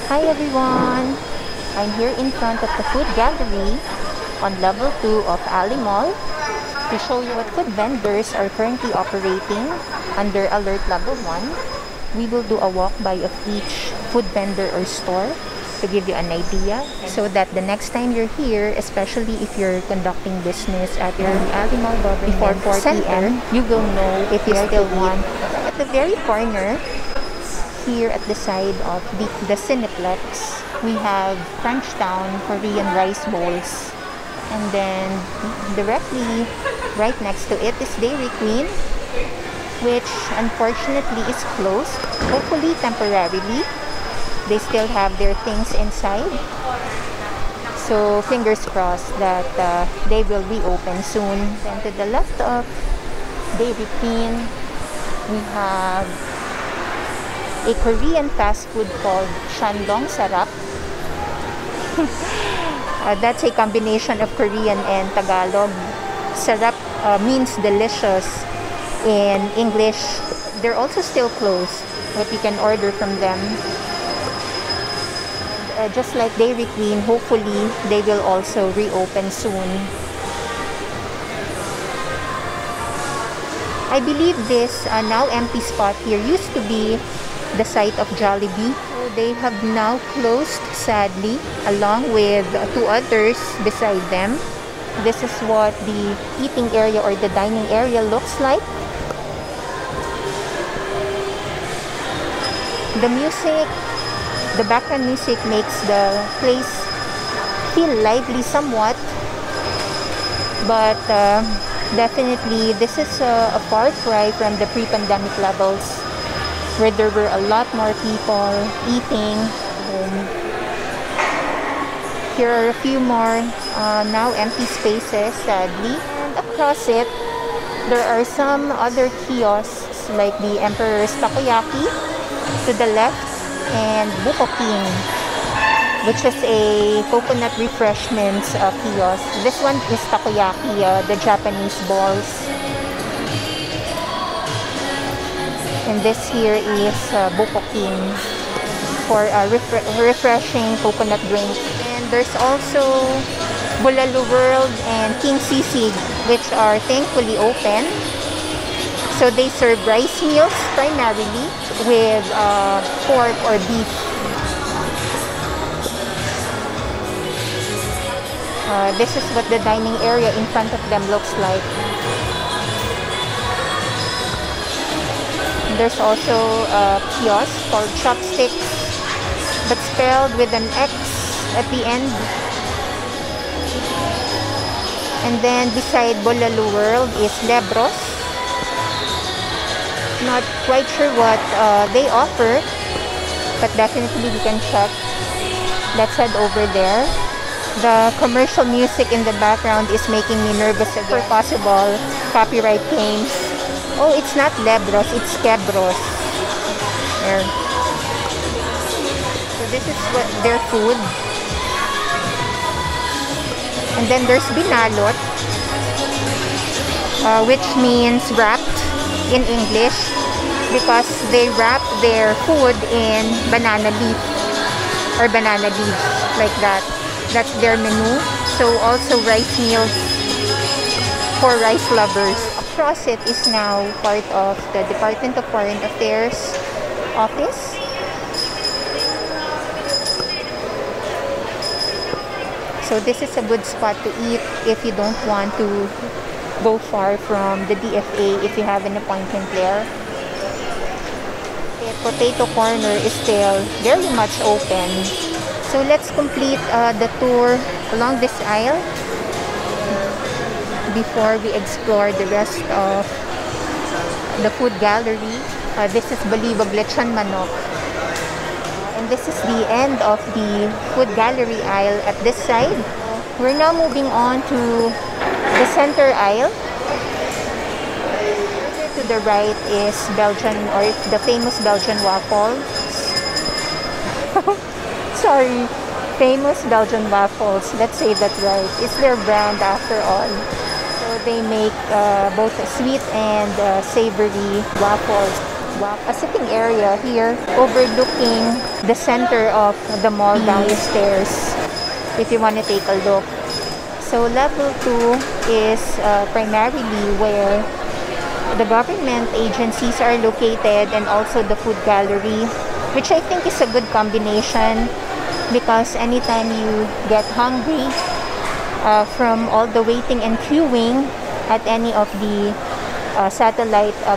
Hi everyone! I'm here in front of the food gallery on level 2 of Ali Mall to show you what food vendors are currently operating under alert level 1. We will do a walk-by of each food vendor or store to give you an idea so that the next time you're here, especially if you're conducting business at your Ali Mall before 4 p.m., you will know if you still want. At the very corner, here at the side of the Cineplex, we have Crunchtown Korean rice bowls. And then directly right next to it is Dairy Queen, which unfortunately is closed, hopefully temporarily. They still have their things inside. So fingers crossed that they will reopen soon. Then to the left of Dairy Queen, we have a Korean fast food called Shandong Serap. That's a combination of Korean and Tagalog. Sarap means delicious in English. They're also still closed, but you can order from them. Just like Dairy Queen, hopefully they will also reopen soon. I believe this now empty spot here used to be the site of Jollibee. So they have now closed, sadly, along with 2 others beside them. This is what the eating area or the dining area looks like. The music, the background music makes the place feel lively somewhat, but definitely this is a far cry from the pre-pandemic levels, where there were a lot more people eating home. Here are a few more now empty spaces, sadly. And across it, there are some other kiosks like the Emperor's Takoyaki to the left and Buko King, which is a coconut refreshments kiosk. This one is Takoyaki, the Japanese balls. And this here is Buko King for a refreshing coconut drink. And there's also Bulalo World and King Sisig, which are thankfully open. So they serve rice meals primarily with pork or beef. This is what the dining area in front of them looks like. There's also a kiosk called Chopsticks, but spelled with an X at the end. And then beside Bulalo World is Lebros. Not quite sure what they offer, but definitely we can check. Let's head over there. The commercial music in the background is making me nervous again for possible copyright claims. Oh, it's not Lebros, it's Quebros. There. So this is what their food. And then there's Binalot, which means wrapped in English, because they wrap their food in banana leaf or banana leaves like that. That's their menu. So also rice meals for rice lovers. Across it is now part of the Department of Foreign Affairs office. So this is a good spot to eat if you don't want to go far from the DFA if you have an appointment there. The Potato Corner is still very much open. So let's complete the tour along this aisle before we explore the rest of the food gallery. This is Balibag Lechon Manok. And this is the end of the food gallery aisle at this side. We're now moving on to the center aisle. To the right is Belgian, or the famous Belgian waffles. Sorry, famous Belgian waffles. Let's say that right. It's their brand after all. So they make both sweet and savory waffles. A sitting area here overlooks overlooking the center of the mall down the stairs if you want to take a look. So level 2 is primarily where the government agencies are located and also the food gallery, which I think is a good combination because anytime you get hungry from all the waiting and queuing at any of the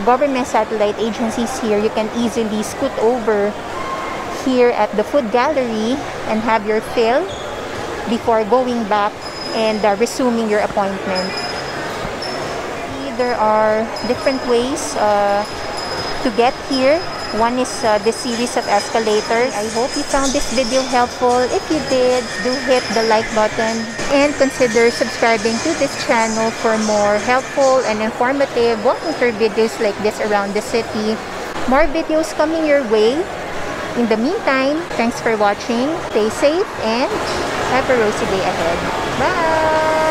government satellite agencies here, you can easily scoot over here at the food gallery and have your fill before going back and resuming your appointment. There are different ways to get here. One is the series of escalators. I hope you found this video helpful. If you did, do hit the like button and consider subscribing to this channel for more helpful and informative walking tour videos like this around the city. More videos coming your way. In the meantime, thanks for watching. Stay safe and have a rosy day ahead. Bye!